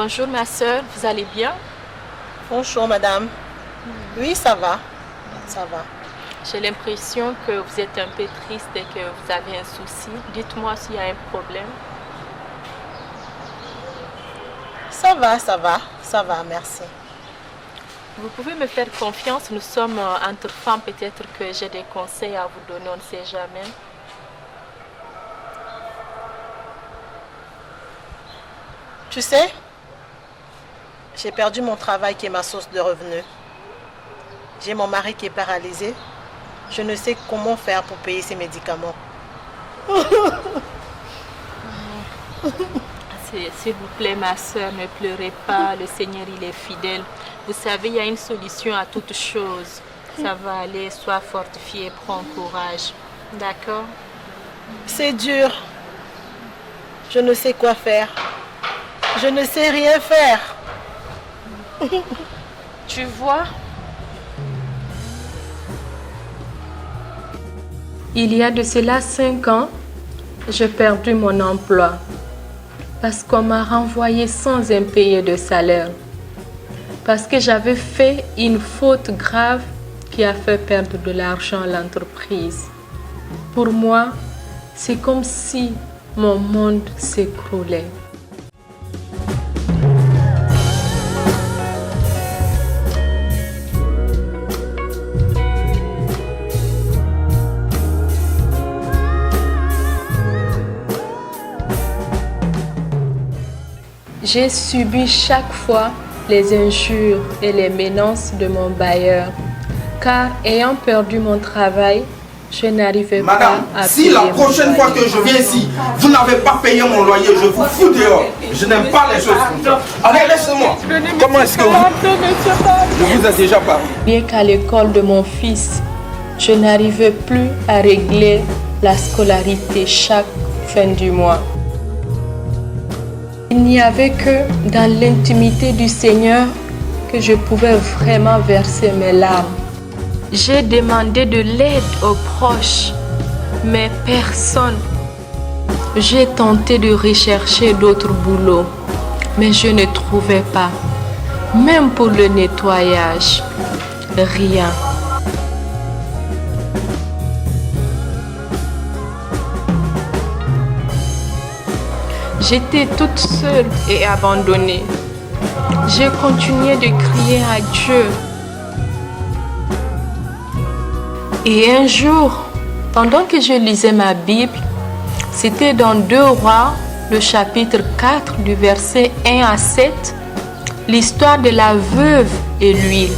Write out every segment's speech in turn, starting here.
Bonjour ma soeur, vous allez bien? Bonjour madame. Oui, ça va. Ça va. J'ai l'impression que vous êtes un peu triste et que vous avez un souci. Dites-moi s'il y a un problème. Ça va, merci. Vous pouvez me faire confiance, nous sommes entre femmes, peut-être que j'ai des conseils à vous donner, on ne sait jamais. Tu sais, j'ai perdu mon travail qui est ma source de revenus. J'ai mon mari qui est paralysé. Je ne sais comment faire pour payer ses médicaments. S'il vous plaît, ma soeur, ne pleurez pas. Le Seigneur, il est fidèle. Vous savez, il y a une solution à toute chose. Ça va aller, sois fortifiée, prends courage. D'accord? C'est dur. Je ne sais quoi faire. Je ne sais rien faire. Tu vois? Il y a de cela 5 ans, j'ai perdu mon emploi parce qu'on m'a renvoyé sans impayé de salaire. Parce que j'avais fait une faute grave qui a fait perdre de l'argent à l'entreprise. Pour moi, c'est comme si mon monde s'écroulait. J'ai subi chaque fois les injures et les menaces de mon bailleur, car ayant perdu mon travail, je n'arrivais pas à si payer la prochaine fois que je viens ici, vous n'avez pas payé mon loyer, je vous fous dehors. Je n'aime pas les choses comme ça. Allez, laissez-moi. Comment est-ce que je vous ai déjà parlé? Bien qu'à l'école de mon fils, je n'arrivais plus à régler la scolarité chaque fin du mois. Il n'y avait que dans l'intimité du Seigneur que je pouvais vraiment verser mes larmes. J'ai demandé de l'aide aux proches, mais personne. J'ai tenté de rechercher d'autres boulots, mais je ne trouvais pas. Même pour le nettoyage, rien. J'étais toute seule et abandonnée. J'ai continué de crier à Dieu. Et un jour, pendant que je lisais ma Bible, c'était dans 2 Rois, le chapitre 4, du verset 1 à 7, l'histoire de la veuve et l'huile.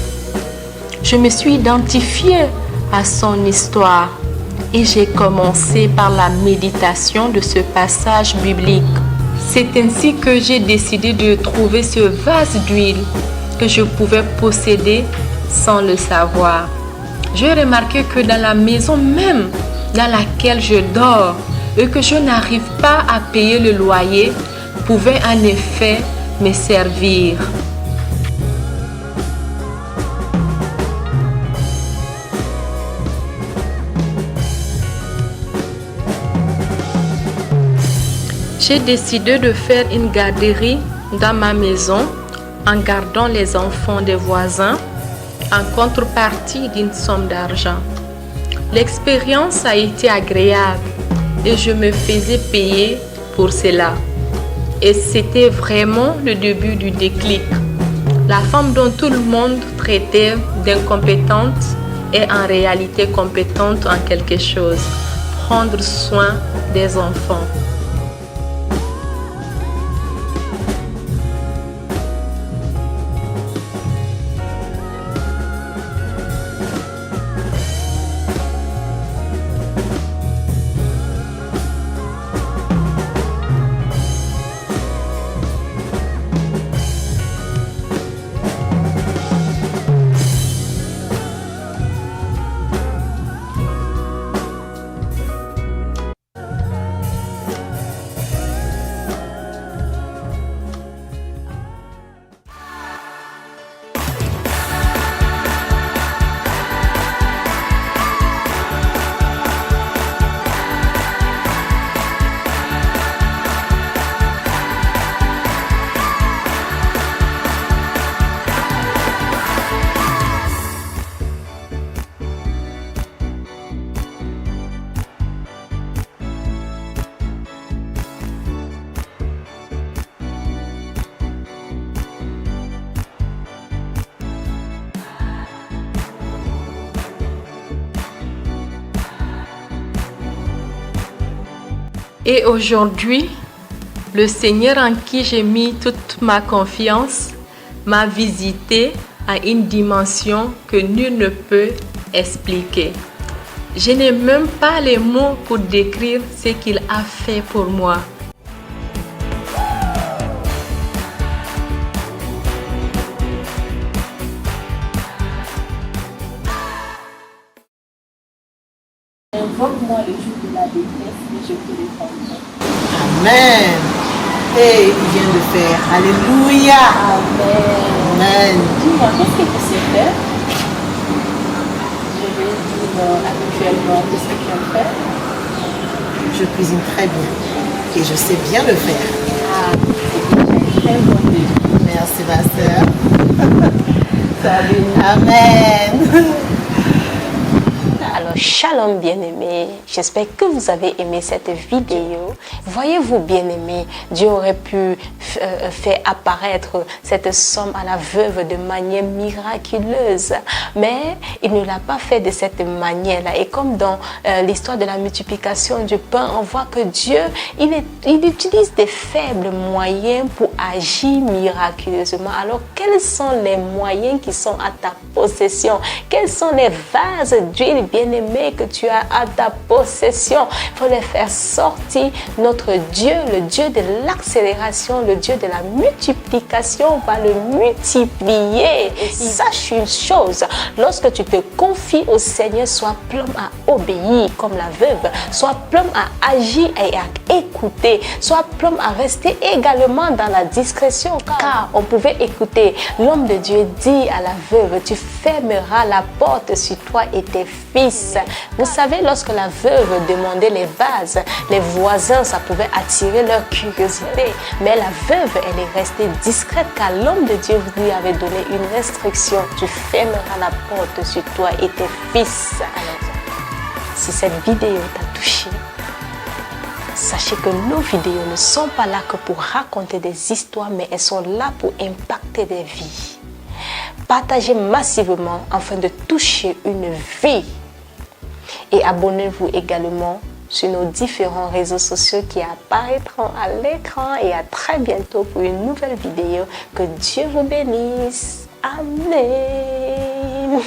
Je me suis identifiée à son histoire et j'ai commencé par la méditation de ce passage biblique. C'est ainsi que j'ai décidé de trouver ce vase d'huile que je pouvais posséder sans le savoir. J'ai remarqué que dans la maison même dans laquelle je dors et que je n'arrive pas à payer le loyer pouvait en effet me servir. J'ai décidé de faire une garderie dans ma maison en gardant les enfants des voisins en contrepartie d'une somme d'argent. L'expérience a été agréable et je me faisais payer pour cela. Et c'était vraiment le début du déclic. La femme dont tout le monde traitait d'incompétente est en réalité compétente en quelque chose, prendre soin des enfants. Et aujourd'hui, le Seigneur en qui j'ai mis toute ma confiance m'a visité à une dimension que nul ne peut expliquer. Je n'ai même pas les mots pour décrire ce qu'il a fait pour moi. Invoque-moi le jour de la détresse et je te répondrai. Amen. Et il vient de faire. Alléluia. Amen. Amen. Dis-moi, qu'est-ce que tu sais faire? Je vais dire actuellement qu'est-ce que tu aimes faire. Je cuisine très bien et je sais bien le faire. Ah, c'est déjà une très bonne idée. Merci ma soeur. Salut. Amen. Alors, shalom bien-aimés, j'espère que vous avez aimé cette vidéo. Voyez-vous bien-aimés, Dieu aurait pu faire apparaître cette somme à la veuve de manière miraculeuse, mais il ne l'a pas fait de cette manière-là. Et comme dans l'histoire de la multiplication du pain, on voit que Dieu, il utilise des faibles moyens pour agir miraculeusement. Alors, quels sont les moyens qui sont à ta possession? Quels sont les vases d'huile bien-aimés que tu as à ta possession? Il faut les faire sortir. Notre Dieu, le Dieu de l'accélération, le Dieu de la multiplication va le multiplier. Et sache une chose, lorsque tu te confies au Seigneur, sois prompt à obéir comme la veuve, sois prompt à agir et à écouter, sois prompt à rester également dans la discrétion, car on pouvait écouter l'homme de Dieu dire à la veuve, tu fermeras la porte sur toi et tes fils. Vous savez, lorsque la veuve demandait les vases, les voisins, ça pouvait attirer leur curiosité. Mais la veuve, elle est restée discrète car l'homme de Dieu lui avait donné une restriction. Tu fermeras la porte sur toi et tes fils. Alors, si cette vidéo t'a touché, sachez que nos vidéos ne sont pas là que pour raconter des histoires, mais elles sont là pour impacter des vies. Partagez massivement afin de toucher une vie. Et abonnez-vous également sur nos différents réseaux sociaux qui apparaîtront à l'écran. Et à très bientôt pour une nouvelle vidéo. Que Dieu vous bénisse. Amen.